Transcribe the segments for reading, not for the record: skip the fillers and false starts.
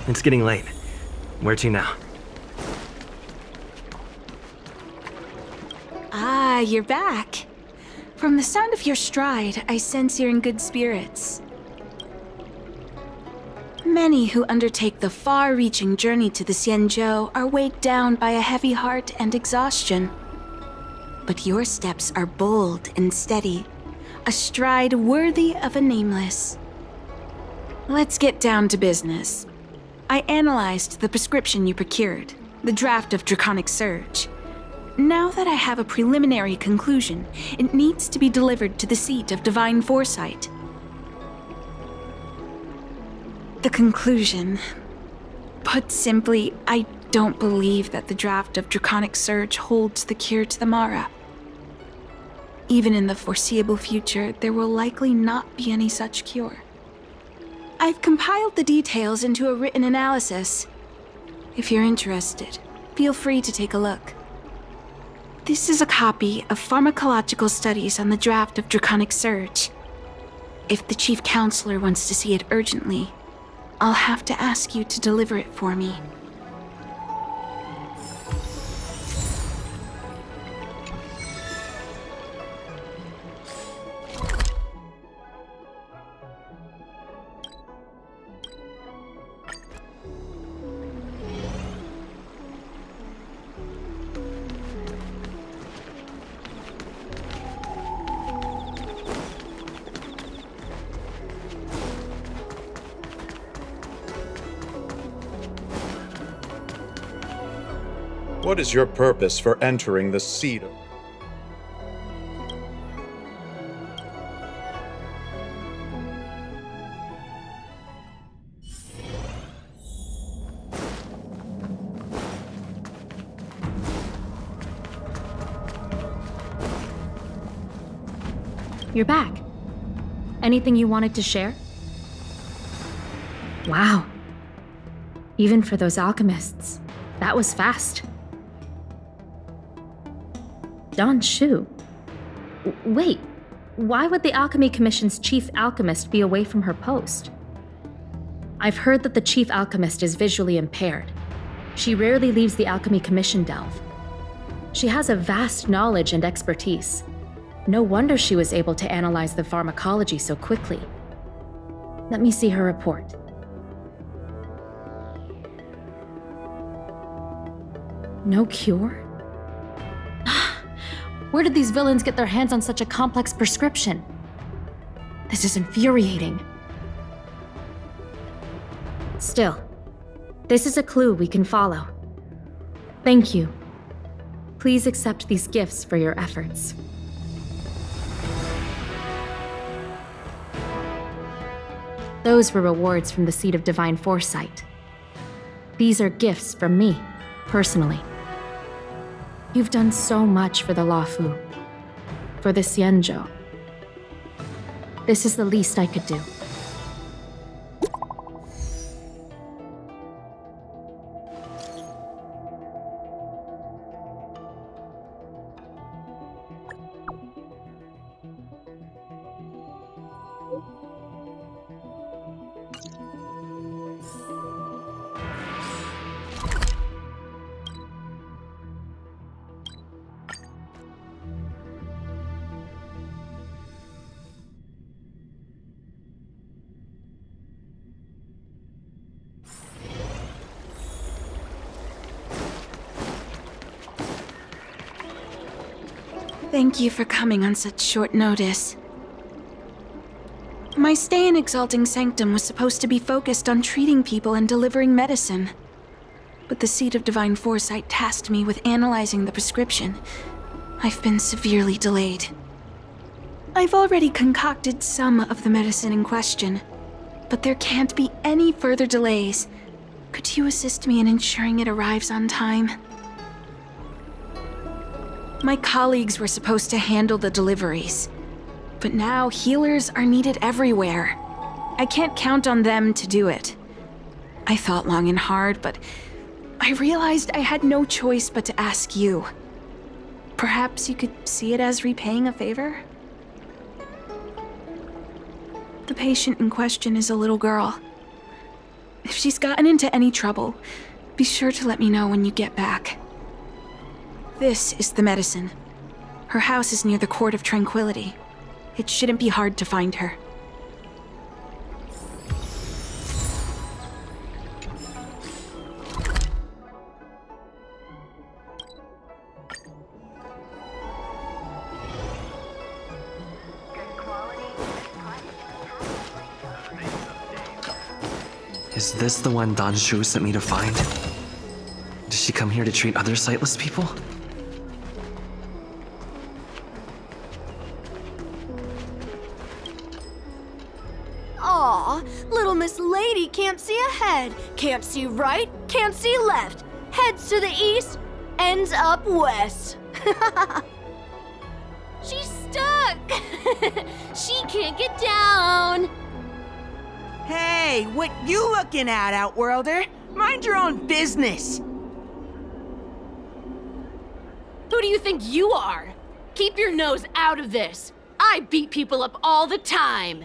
It's getting late. Where to now? Ah, you're back. From the sound of your stride, I sense you're in good spirits. Many who undertake the far-reaching journey to the Xianzhou are weighed down by a heavy heart and exhaustion. But your steps are bold and steady, a stride worthy of a nameless. Let's get down to business. I analyzed the prescription you procured, the draft of Draconic Surge. Now that I have a preliminary conclusion, it needs to be delivered to the seat of Divine Foresight. The conclusion. Put simply, I don't believe that the draft of Draconic Surge holds the cure to the Mara. Even in the foreseeable future, there will likely not be any such cure. I've compiled the details into a written analysis. If you're interested, feel free to take a look. This is a copy of pharmacological studies on the draft of Draconic Surge. If the Chief Counselor wants to see it urgently, I'll have to ask you to deliver it for me. What is your purpose for entering the seat of... You're back. Anything you wanted to share? Wow. Even for those alchemists, that was fast. Dan Shu. Wait, why would the Alchemy Commission's chief alchemist be away from her post? I've heard that the chief alchemist is visually impaired. She rarely leaves the Alchemy Commission delve. She has a vast knowledge and expertise. No wonder she was able to analyze the pharmacology so quickly. Let me see her report. No cure? Where did these villains get their hands on such a complex prescription? This is infuriating. Still, this is a clue we can follow. Thank you. Please accept these gifts for your efforts. Those were rewards from the Seat of Divine Foresight. These are gifts from me, personally. You've done so much for the Luofu, for the Xianzhou. This is the least I could do. Thank you for coming on such short notice. My stay in Exalting Sanctum was supposed to be focused on treating people and delivering medicine. But the Seat of Divine Foresight tasked me with analyzing the prescription. I've been severely delayed. I've already concocted some of the medicine in question, but there can't be any further delays. Could you assist me in ensuring it arrives on time? My colleagues were supposed to handle the deliveries, but now healers are needed everywhere. I can't count on them to do it. I thought long and hard, but I realized I had no choice but to ask you. Perhaps you could see it as repaying a favor? The patient in question is a little girl. If she's gotten into any trouble, be sure to let me know when you get back. This is the medicine. Her house is near the Court of Tranquility. It shouldn't be hard to find her. Is this the one Dan Shu sent me to find? Does she come here to treat other sightless people? Aw, little Miss Lady can't see ahead, can't see right, can't see left. Heads to the east, ends up west. She's stuck! She can't get down! Hey, what you looking at, Outworlder? Mind your own business. Who do you think you are? Keep your nose out of this. I beat people up all the time.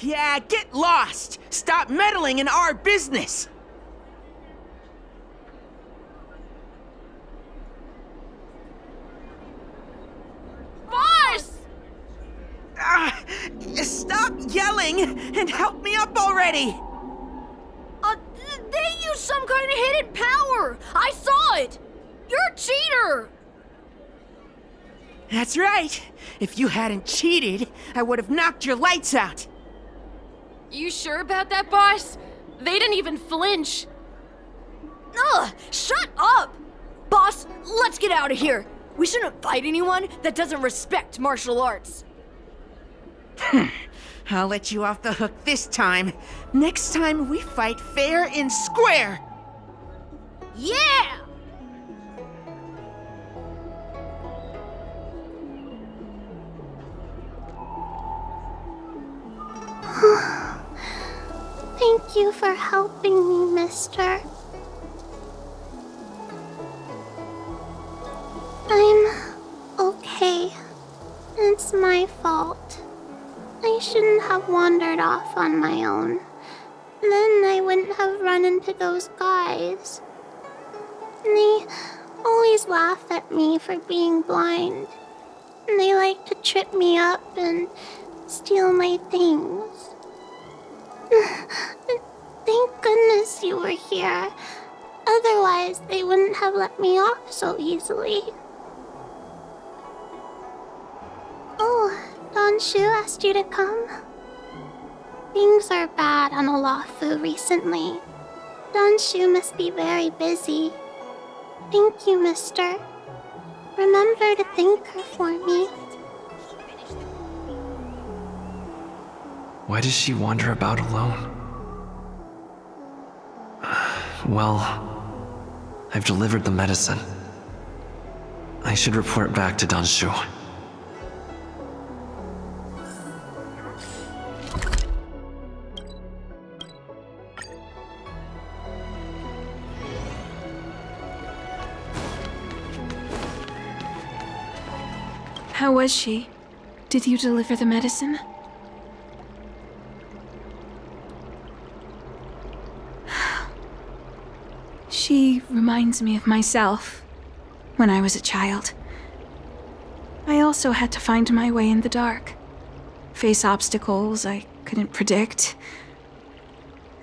Yeah, get lost! Stop meddling in our business! Boss! Stop yelling and help me up already! They used some kind of hidden power! I saw it! You're a cheater! That's right. If you hadn't cheated, I would have knocked your lights out. You sure about that, boss? They didn't even flinch. Ugh! Shut up! Boss, let's get out of here. We shouldn't fight anyone that doesn't respect martial arts. I'll let you off the hook this time. Next time we fight fair and square. Yeah! Thank you for helping me, mister. I'm okay. It's my fault. I shouldn't have wandered off on my own. Then I wouldn't have run into those guys. They always laugh at me for being blind. And they like to trip me up and steal my things. Thank goodness you were here. Otherwise, they wouldn't have let me off so easily. Oh, Dan Shu asked you to come? Things are bad on Olafu recently. Dan Shu must be very busy. Thank you, mister. Remember to thank her for me. Why does she wander about alone? Well, I've delivered the medicine. I should report back to Dan Shu. How was she? Did you deliver the medicine? She reminds me of myself when I was a child. I also had to find my way in the dark, face obstacles I couldn't predict,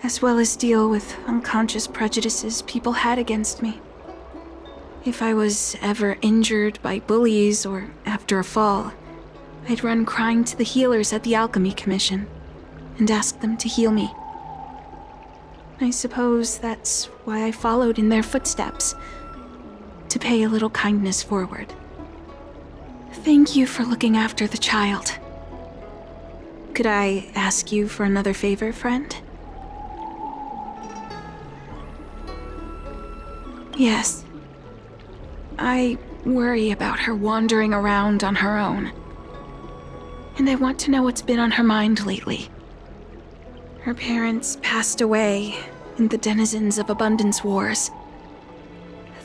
as well as deal with unconscious prejudices people had against me. If I was ever injured by bullies or after a fall, I'd run crying to the healers at the Alchemy Commission and ask them to heal me. I suppose that's why I followed in their footsteps, to pay a little kindness forward. Thank you for looking after the child. Could I ask you for another favor, friend? Yes. I worry about her wandering around on her own. And I want to know what's been on her mind lately. Her parents passed away in the denizens of Abundance Wars.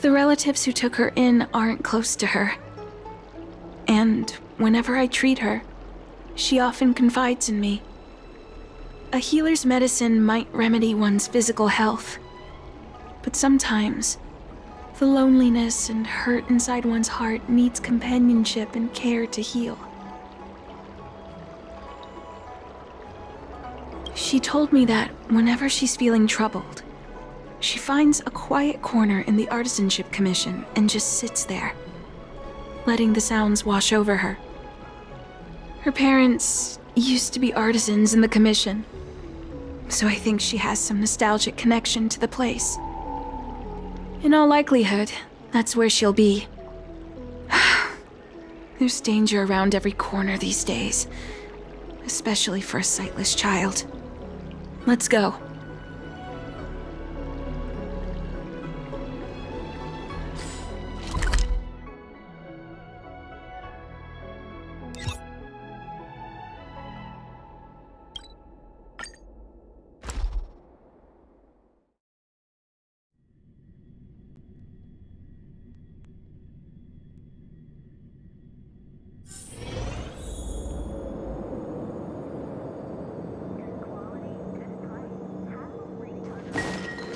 The relatives who took her in aren't close to her. And whenever I treat her, she often confides in me. A healer's medicine might remedy one's physical health, but sometimes the loneliness and hurt inside one's heart needs companionship and care to heal. She told me that whenever she's feeling troubled, she finds a quiet corner in the Artisanship Commission and just sits there, letting the sounds wash over her. Her parents used to be artisans in the Commission, so I think she has some nostalgic connection to the place. In all likelihood, that's where she'll be. There's danger around every corner these days, especially for a sightless child. Let's go.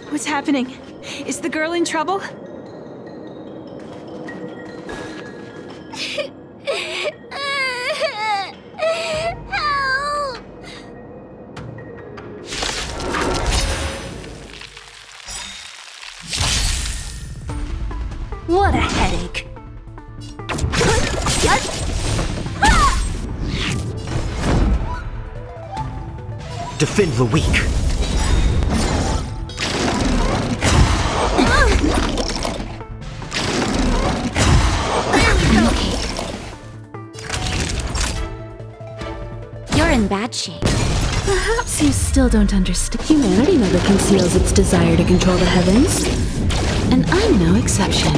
What's happening? Is the girl in trouble? Help! What a headache. Defend the weak. You're in bad shape. Perhaps you still don't understand. Humanity never conceals its desire to control the heavens. And I'm no exception.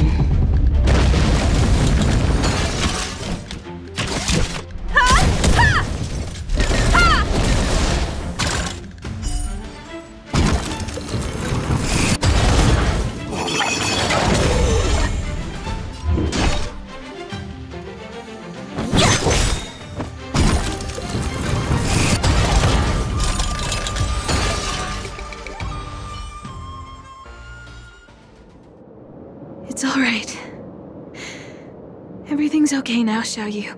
It's all right. Everything's okay now, Xiaoyu.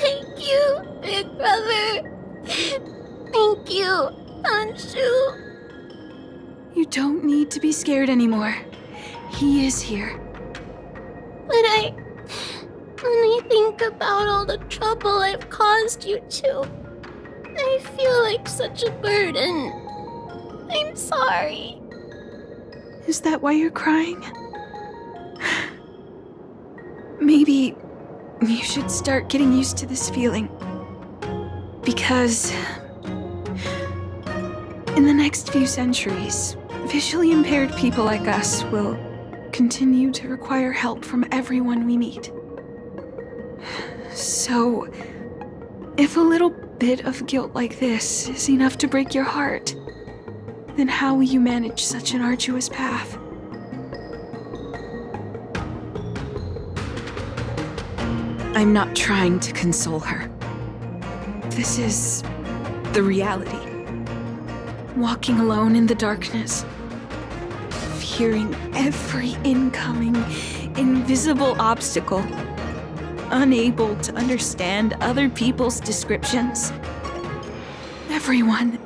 Thank you, big brother. Thank you, Dan Shu. You don't need to be scared anymore. He is here. When I think about all the trouble I've caused you two, I feel like such a burden. I'm sorry. Is that why you're crying? Maybe you should start getting used to this feeling. Because in the next few centuries, visually impaired people like us will continue to require help from everyone we meet. So, if a little bit of guilt like this is enough to break your heart, then how will you manage such an arduous path? I'm not trying to console her. This is the reality. Walking alone in the darkness, fearing every incoming, invisible obstacle, unable to understand other people's descriptions. Everyone,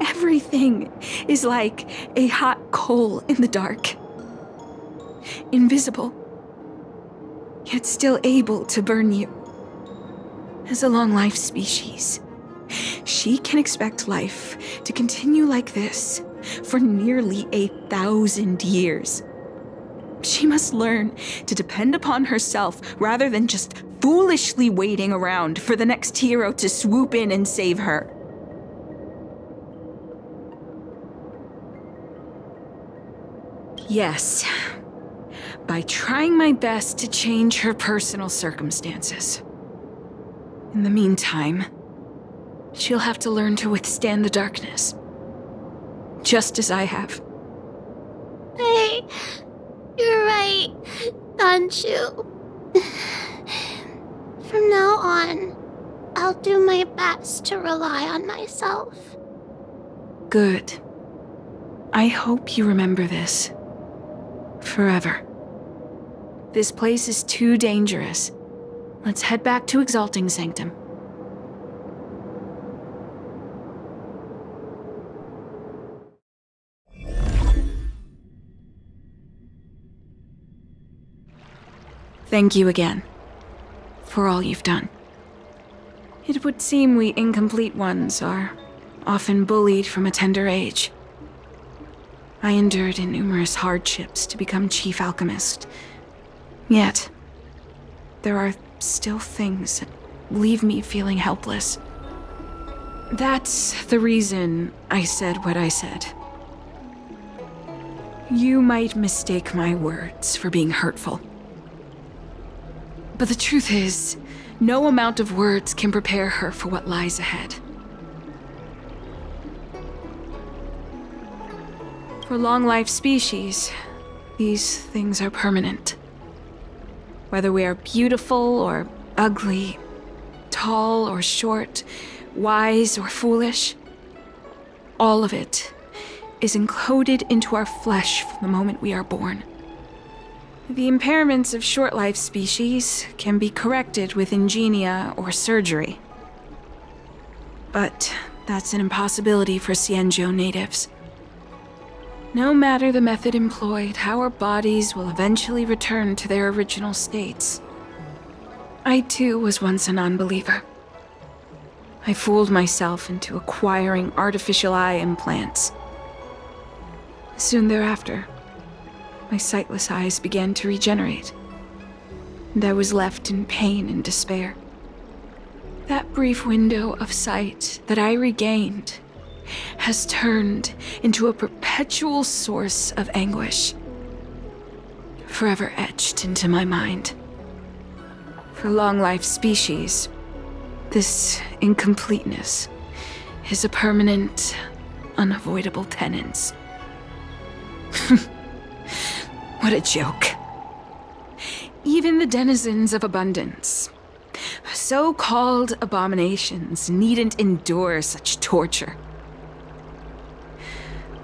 everything is like a hot coal in the dark. Invisible, yet still able to burn you. As a long-life species, she can expect life to continue like this for nearly 1,000 years. She must learn to depend upon herself rather than just foolishly waiting around for the next hero to swoop in and save her. Yes, by trying my best to change her personal circumstances. In the meantime, she'll have to learn to withstand the darkness, just as I have. Hey, you're right, Dan Shu. From now on, I'll do my best to rely on myself. Good. I hope you remember this. Forever. This place is too dangerous. Let's head back to Exalting Sanctum. Thank you again, for all you've done. It would seem we incomplete ones are often bullied from a tender age. I endured numerous hardships to become chief alchemist. Yet, there are still things that leave me feeling helpless. That's the reason I said what I said. You might mistake my words for being hurtful. But the truth is, no amount of words can prepare her for what lies ahead. For long-life species, these things are permanent. Whether we are beautiful or ugly, tall or short, wise or foolish, all of it is encoded into our flesh from the moment we are born. The impairments of short-life species can be corrected with ingenia or surgery. But that's an impossibility for Xianzhou natives. No matter the method employed, our bodies will eventually return to their original states. I too was once a non-believer. I fooled myself into acquiring artificial eye implants. Soon thereafter, my sightless eyes began to regenerate, and I was left in pain and despair. That brief window of sight that I regained has turned into a perpetual source of anguish, forever etched into my mind. For long-life species, this incompleteness is a permanent, unavoidable tenance. What a joke. Even the denizens of abundance, so-called abominations, needn't endure such torture.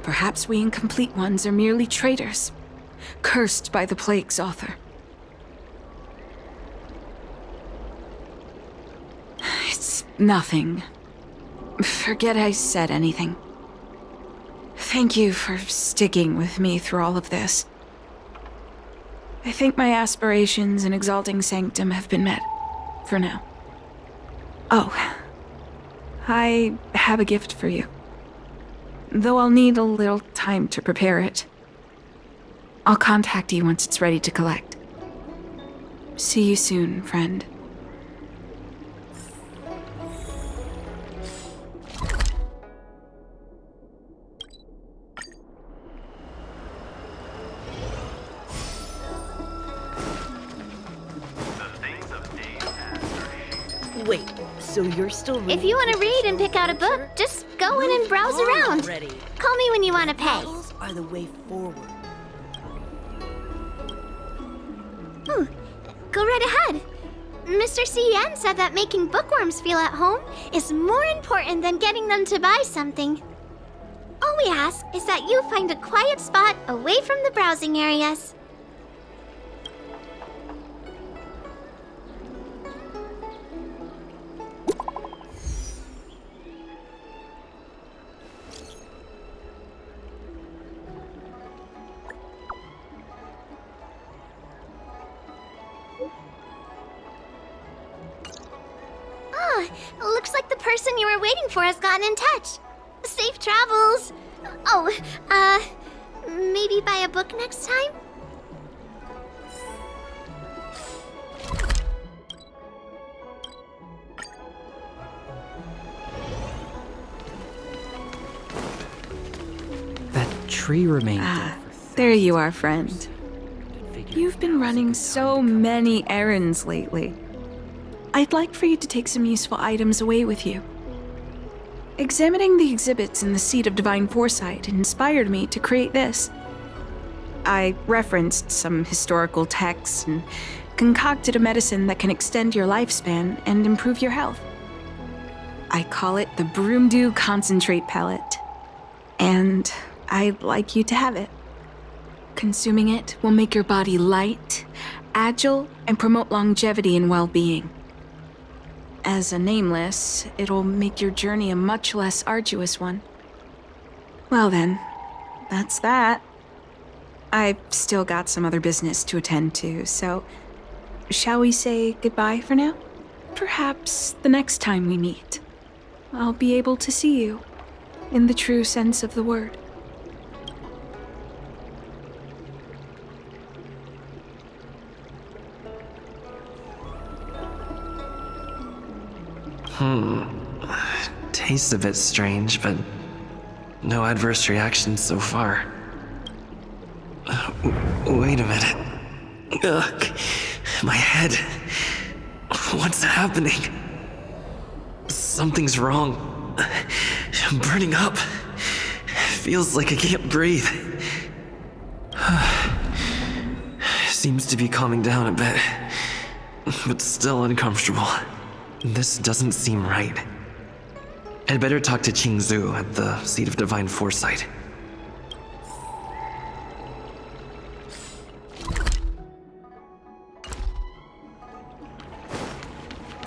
Perhaps we incomplete ones are merely traitors, cursed by the plague's author. It's nothing. Forget I said anything. Thank you for sticking with me through all of this. I think my aspirations in Exalting Sanctum have been met, for now. Oh, I have a gift for you. Though I'll need a little time to prepare it. I'll contact you once it's ready to collect. See you soon, friend. Wait, so you're still reading? If you want to read and pick out a book, just go in and browse around. Call me when you want to pay. Novels are the way forward. Go right ahead. Mr. CN said that making bookworms feel at home is more important than getting them to buy something. All we ask is that you find a quiet spot away from the browsing areas. Looks like the person you were waiting for has gotten in touch. Safe travels. Oh, maybe buy a book next time? That tree remained there you are, friend. You've been running so many errands lately. I'd like for you to take some useful items away with you. Examining the exhibits in the Seat of Divine Foresight inspired me to create this. I referenced some historical texts and concocted a medicine that can extend your lifespan and improve your health. I call it the Broomdew Concentrate Pellet. And I'd like you to have it. Consuming it will make your body light, agile, and promote longevity and well-being. As a nameless, it'll make your journey a much less arduous one. Well then, that's that. I've still got some other business to attend to, so shall we say goodbye for now? Perhaps the next time we meet, I'll be able to see you, in the true sense of the word. Tastes a bit strange, but no adverse reactions so far. Wait a minute. Ugh, my head. What's happening? Something's wrong. I'm burning up. Feels like I can't breathe. Seems to be calming down a bit, but still uncomfortable. This doesn't seem right. I'd better talk to Qingzu at the Seat of Divine Foresight.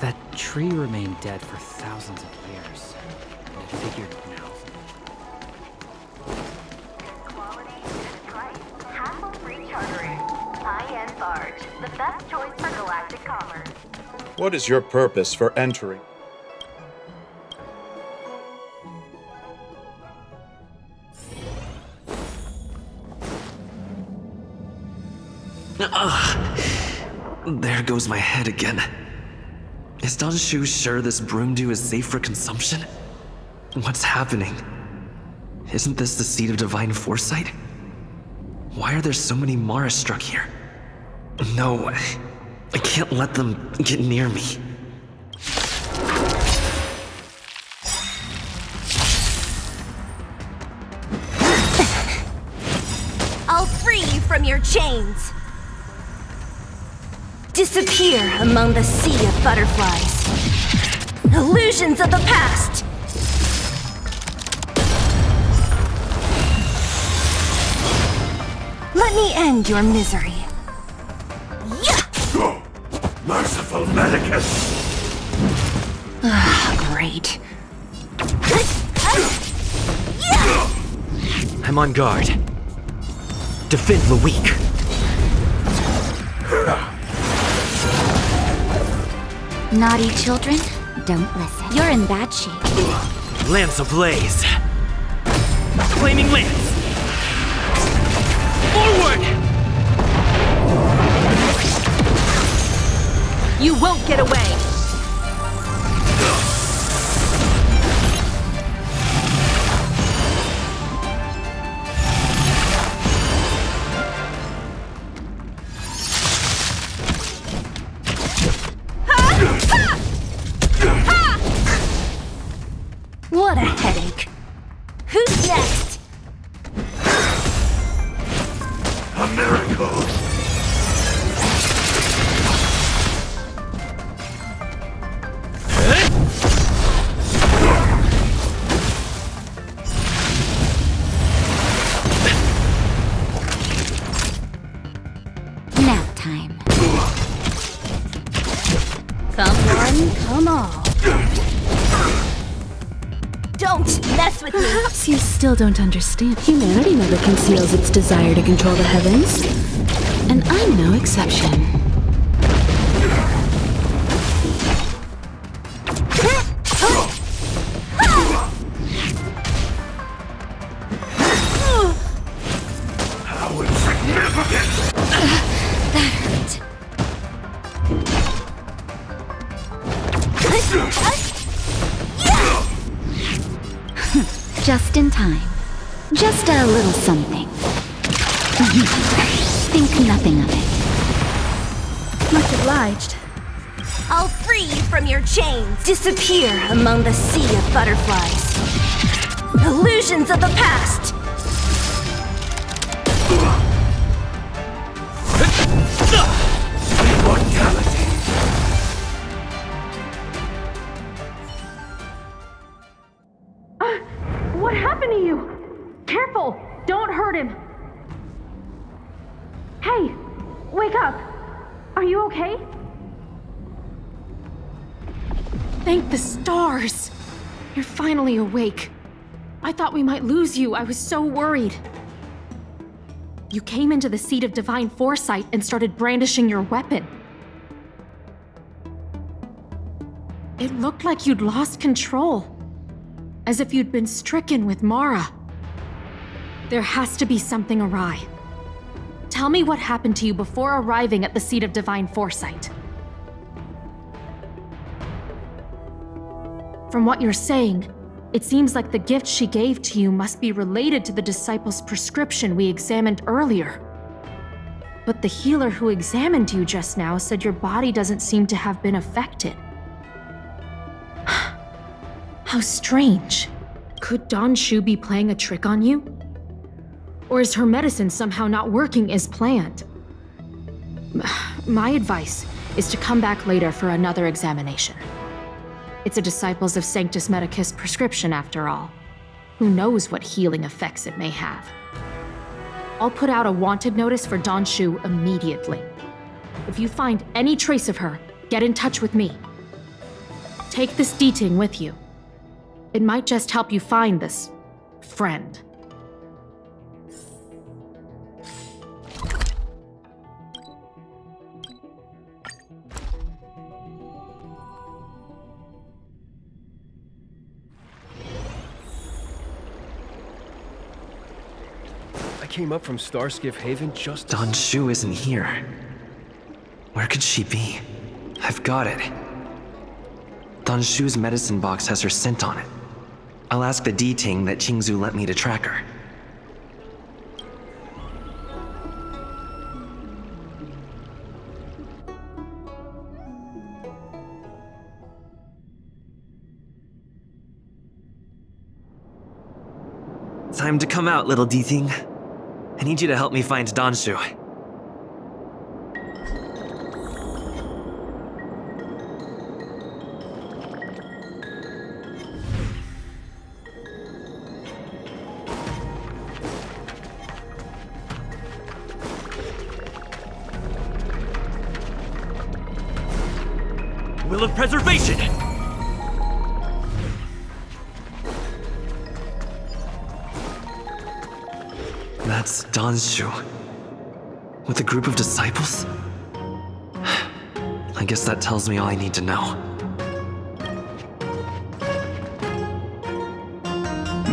That tree remained dead for thousands of years. I figured now. Quality is price. Hassle-free chartering. High-end barge. The best choice for galactic commerce. What is your purpose for entering? There goes my head again. Is Dan Shu sure this broomdew is safe for consumption? What's happening? Isn't this the Seat of Divine Foresight? Why are there so many Mara struck here? No, I can't let them get near me. I'll free you from your chains. Disappear among the sea of butterflies. Illusions of the past. Let me end your misery. Go! Merciful Medicus! Great. I'm on guard. Defend the weak. Naughty children, don't listen. You're in bad shape. Lance ablaze. Flaming lance. Forward! You won't get away! What a headache. Who's next? A miracle! Nap time. Come one, come all. Don't mess with me! Perhaps you still don't understand. Humanity never conceals its desire to control the heavens. And I'm no exception. How insignificant! That hurt. Just in time. Just a little something. Think nothing of it. Much obliged. I'll free you from your chains. Disappear among the sea of butterflies. Illusions of the past. Immortality! Hey! Wake up! Are you okay? Thank the stars! You're finally awake. I thought we might lose you. I was so worried. You came into the seat of divine foresight and started brandishing your weapon. It looked like you'd lost control. As if you'd been stricken with Mara. There has to be something awry. Tell me what happened to you before arriving at the seat of divine foresight. From what you're saying, it seems like the gift she gave to you must be related to the disciple's prescription we examined earlier. But the healer who examined you just now said your body doesn't seem to have been affected. How strange. Could Dan Shu be playing a trick on you? Or is her medicine somehow not working as planned? My advice is to come back later for another examination. It's a Disciples of Sanctus Medicus prescription after all. Who knows what healing effects it may have? I'll put out a wanted notice for Dan Shu immediately. If you find any trace of her, get in touch with me. Take this D-ting with you. It might just help you find this friend. I came up from Starskiff Haven just as... Dan Shu isn't here. Where could she be? I've got it. Dan Shu's medicine box has her scent on it. I'll ask the D-ting that Qingzu let me to track her. Time to come out, little D-ting. I need you to help me find Dan Shu. Will of preservation! That's Dan Shu. With a group of disciples? I guess that tells me all I need to know.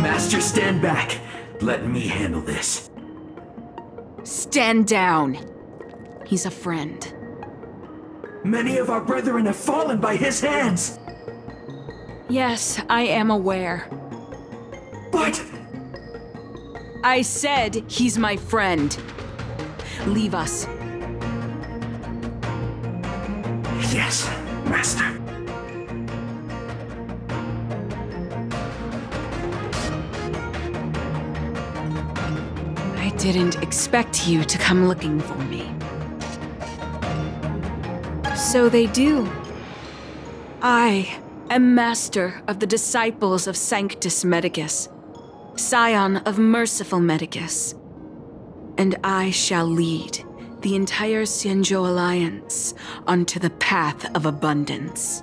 Master, stand back. Let me handle this. Stand down. He's a friend. Many of our brethren have fallen by his hands. Yes, I am aware. But... I said he's my friend. Leave us. Yes, Master. I didn't expect you to come looking for me. So they do. I am master of the disciples of Sanctus Medicus, scion of merciful Medicus, and I shall lead the entire Xianzhou Alliance onto the path of abundance.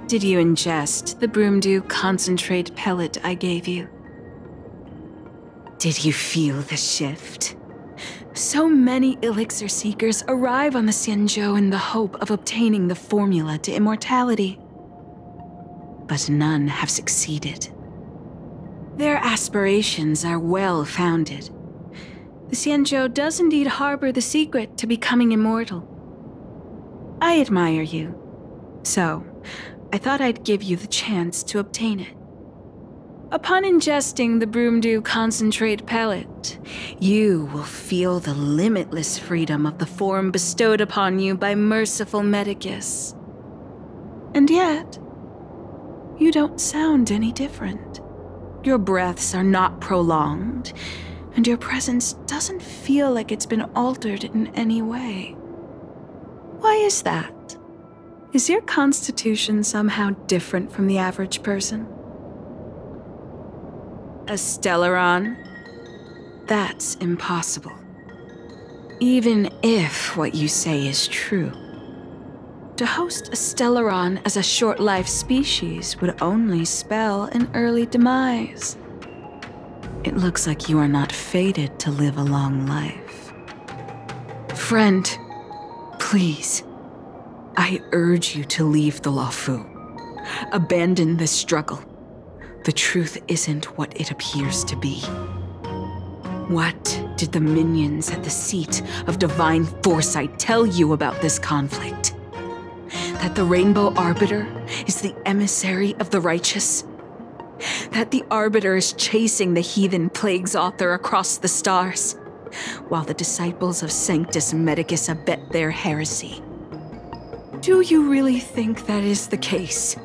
Did you ingest the Broomdew concentrate pellet I gave you? Did you feel the shift? So many elixir seekers arrive on the Xianzhou in the hope of obtaining the formula to immortality. But none have succeeded. Their aspirations are well-founded. The Xianzhou does indeed harbor the secret to becoming immortal. I admire you, so I thought I'd give you the chance to obtain it. Upon ingesting the Broomdew concentrate pellet, you will feel the limitless freedom of the form bestowed upon you by merciful Medicus. And yet, you don't sound any different. Your breaths are not prolonged, and your presence doesn't feel like it's been altered in any way. Why is that? Is your constitution somehow different from the average person? A Stellaron? That's impossible. Even if what you say is true, to host a Stellaron as a short-lived species would only spell an early demise. It looks like you are not fated to live a long life. Friend, please, I urge you to leave the Luofu. Abandon this struggle. The truth isn't what it appears to be. What did the minions at the seat of divine foresight tell you about this conflict? That the Rainbow Arbiter is the emissary of the righteous? That the Arbiter is chasing the heathen plagues author across the stars, while the disciples of Sanctus Medicus abet their heresy? Do you really think that is the case?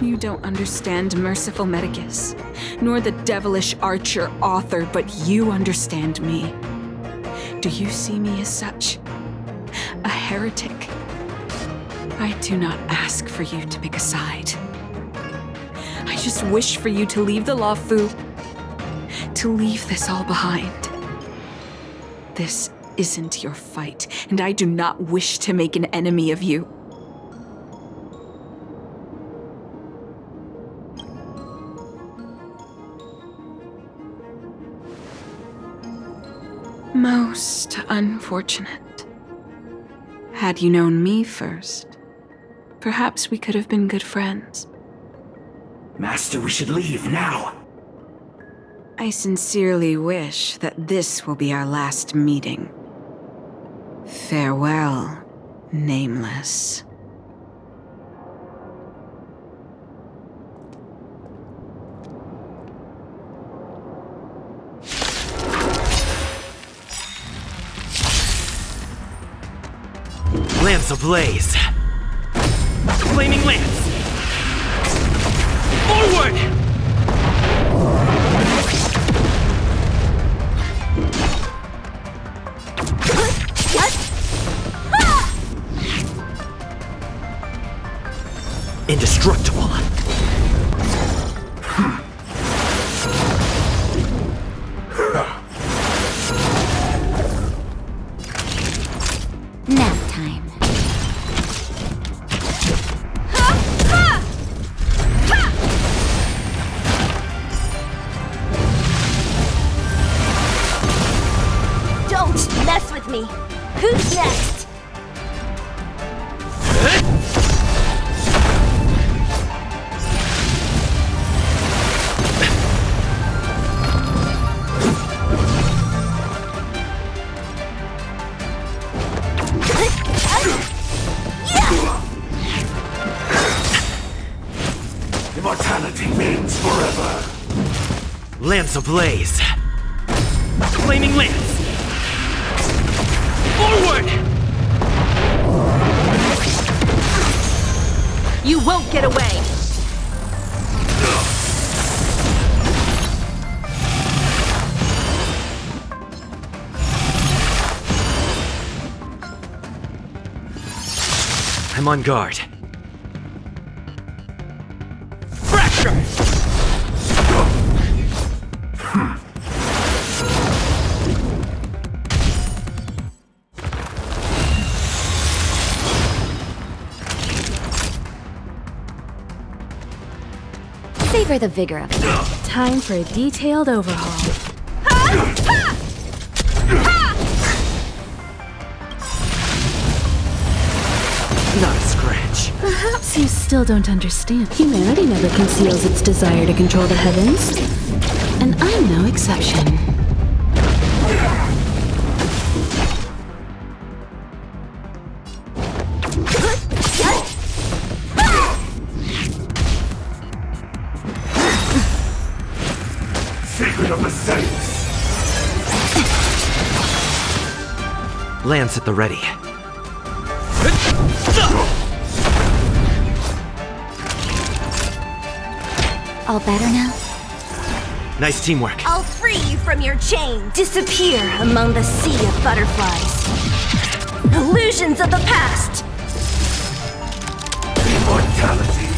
You don't understand Merciful Medicus, nor the devilish archer author, but you understand me. Do you see me as such? A heretic? I do not ask for you to pick a side. I just wish for you to leave the Luofu, to leave this all behind. This isn't your fight, and I do not wish to make an enemy of you. Most unfortunate. Had you known me first, perhaps we could have been good friends. Master, we should leave now. I sincerely wish that this will be our last meeting. Farewell, Nameless. Lance ablaze! Flaming lance! Forward! Indestructible! Nap time. Don't mess with me. Who's next? Immortality means forever. Lance ablaze! Flaming lance! Forward! You won't get away! I'm on guard. Fracture! Savor the vigor of it. Time for a detailed overhaul. Not a scratch. Perhaps you still don't understand. Humanity never conceals its desire to control the heavens. And I'm no exception. Secret of the Saints. Lance at the ready. All better now? Nice teamwork. I'll free you from your chain. Disappear among the sea of butterflies. Illusions of the past. Immortality.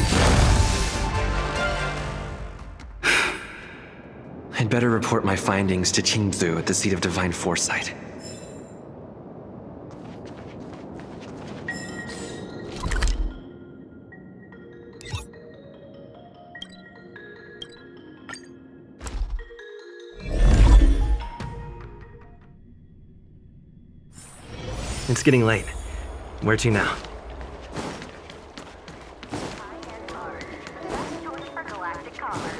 I'd better report my findings to Qingzu at the seat of divine foresight. It's getting late. Where to now? High-end Sarge, the best choice for galactic commerce.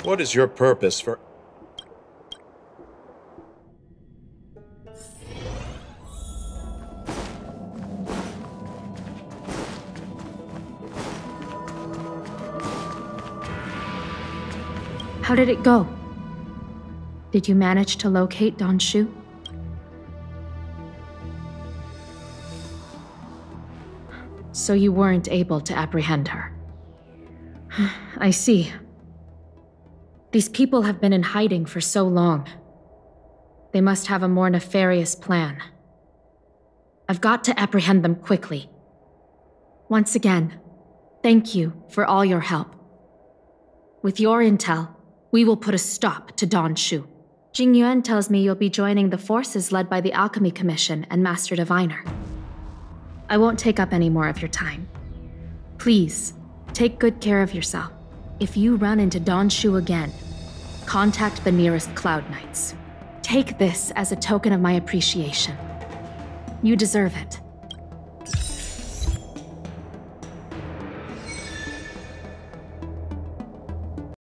What is your purpose for... How did it go? Did you manage to locate Dan Shu? So you weren't able to apprehend her. I see. These people have been in hiding for so long. They must have a more nefarious plan. I've got to apprehend them quickly. Once again, thank you for all your help. With your intel, we will put a stop to Dan Shu. Jing Yuan tells me you'll be joining the forces led by the Alchemy Commission and Master Diviner. I won't take up any more of your time. Please, take good care of yourself. If you run into Dan Shu again, contact the nearest Cloud Knights. Take this as a token of my appreciation. You deserve it.